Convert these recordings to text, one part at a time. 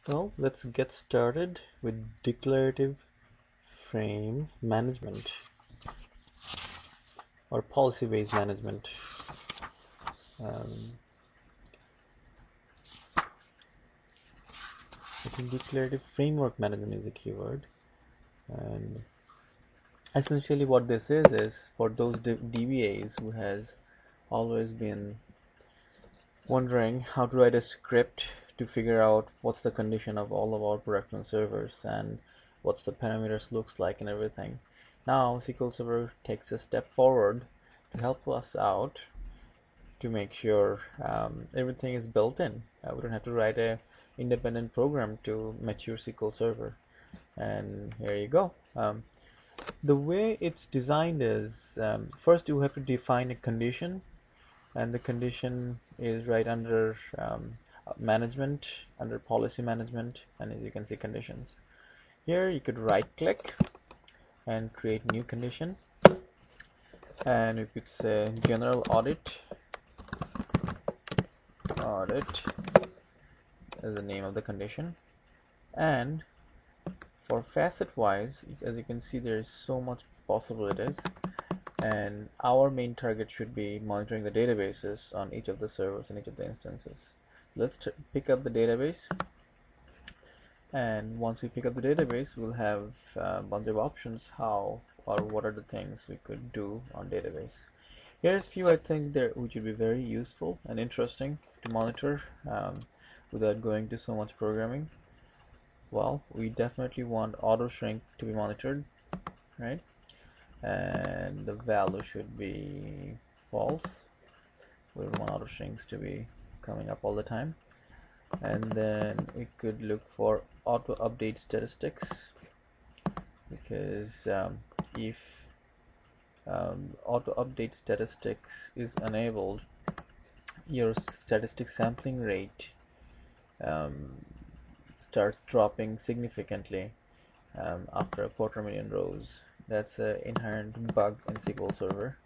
Well, let's get started with declarative frame management or policy-based management. Um, I think declarative framework management is a keyword. And essentially what this is for those DBAs who has always been wondering how to write a script to figure out what's the condition of all of our production servers and what's the parameters looks like and everything. Now SQL Server takes a step forward to help us out to make sure everything is built in. We don't have to write a independent program to mature SQL Server. And here you go. The way it's designed is first you have to define a condition, and the condition is right under management, under policy management, and as you can see conditions. Here you could right click and create new condition, and if it's a general audit is the name of the condition. And for facet wise, as you can see, there is so much possibilities, and our main target should be monitoring the databases on each of the servers and each of the instances. Let's pick up the database, and once we pick up the database, we'll have a bunch of options how or what are the things we could do on database. Here's a few I think there which would be very useful and interesting to monitor without going to so much programming. Well, we definitely want auto shrink to be monitored, right? And the value should be false. We want auto shrinks to be coming up all the time. And then we could look for auto update statistics, because if auto update statistics is enabled, your statistic sampling rate starts dropping significantly after 250,000 rows. That's an inherent bug in SQL Server.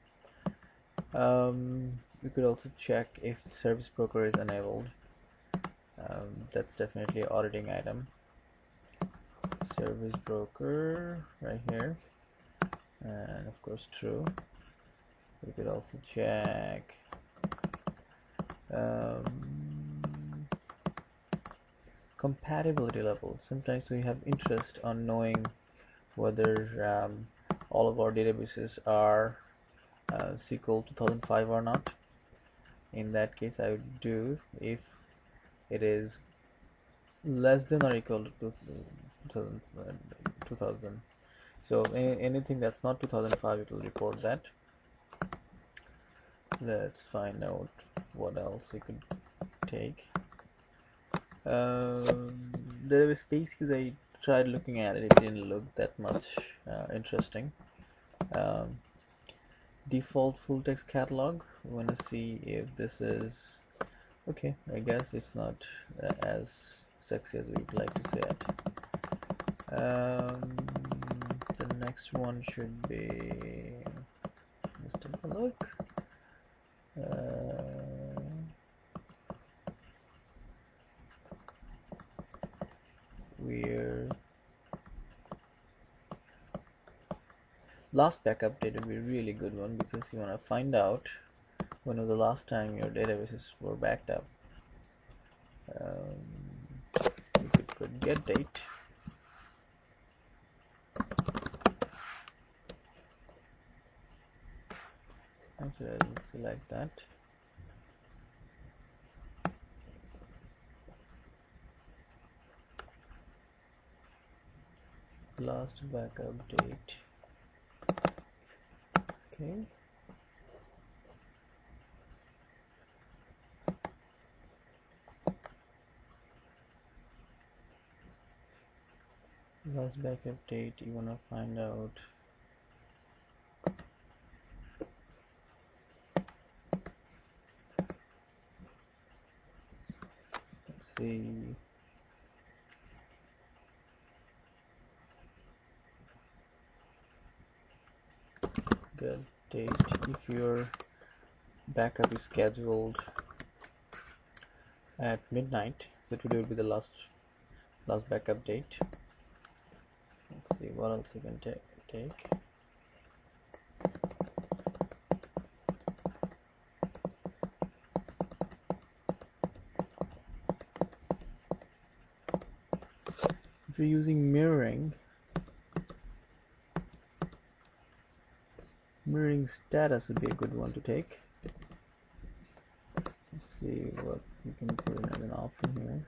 We could also check if service broker is enabled. That's definitely an auditing item. Service broker right here, and of course true. We could also check compatibility level. Sometimes we have interest on knowing whether all of our databases are SQL 2005 or not. In that case, I would do if it is less than or equal to 2000. So anything that's not 2005, it will report that. Let's find out what else we could take. Database space, because I tried looking at it, it didn't look that much interesting. Default full text catalog, we want to see if this is okay. I guess it's not as sexy as we'd like to say it. The next one should be, let's take a look. Last backup date would be a really good one, because you want to find out when was the last time your databases were backed up. You could put get date. Actually, I will select that. Last backup date. Okay. Last backup date, you want to find out let's see, good date. If your backup is scheduled at midnight, so today will be the last last backup date. Let's see what else you can take. If you're using mirroring status would be a good one to take. Let's see what you can put in as an option here.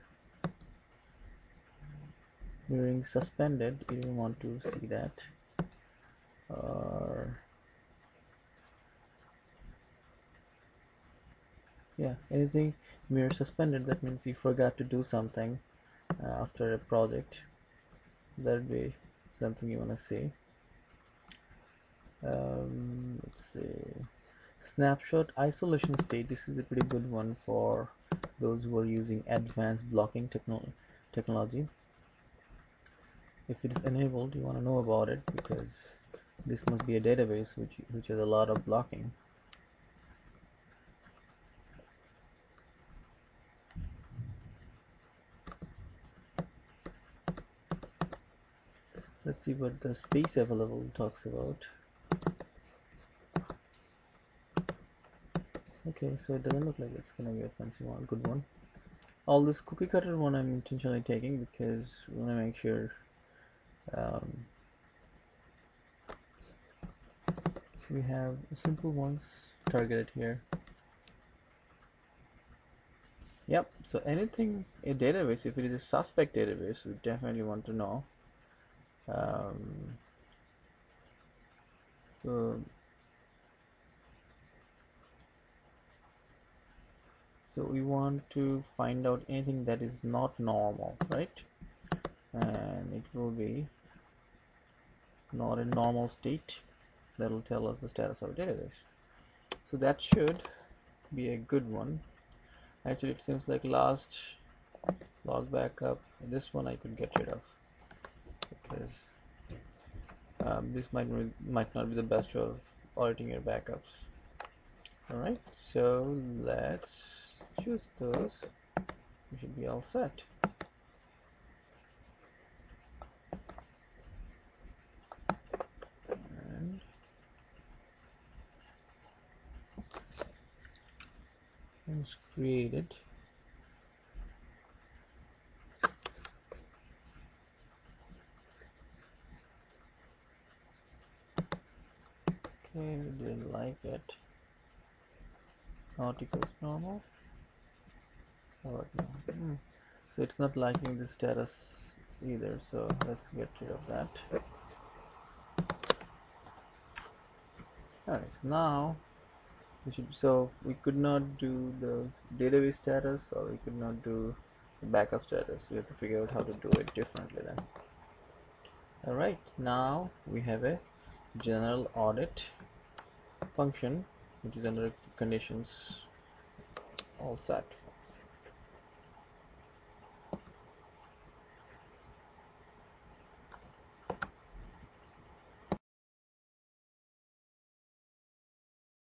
Mirroring suspended, you don't want to see that. Or yeah, anything mirror suspended, that means you forgot to do something after a project. That would be something you want to see. Let's see, snapshot isolation state. This is a pretty good one for those who are using advanced blocking technology. If it is enabled, you want to know about it, because this must be a database which has a lot of blocking. Let's see what the space available talks about. Okay, so it doesn't look like it's gonna be a fancy one, good one. All this cookie cutter one I'm intentionally taking because we want to make sure we have simple ones targeted here. Yep, so anything a database, if it is a suspect database, we definitely want to know. So we want to find out anything that is not normal, right? And it will be not in normal state. That will tell us the status of the database. So that should be a good one. Actually, it seems like last log backup, this one I could get rid of, because this might not be the best way of auditing your backups. Alright, so let's choose those. We should be all set. And once created, okay, we didn't like it. Not equals normal. Or no. So it's not liking the status either, so let's get rid of that. Alright, now so we could not do the database status, or we could not do the backup status. We have to figure out how to do it differently then. Alright, now we have a general audit function which is under conditions all set.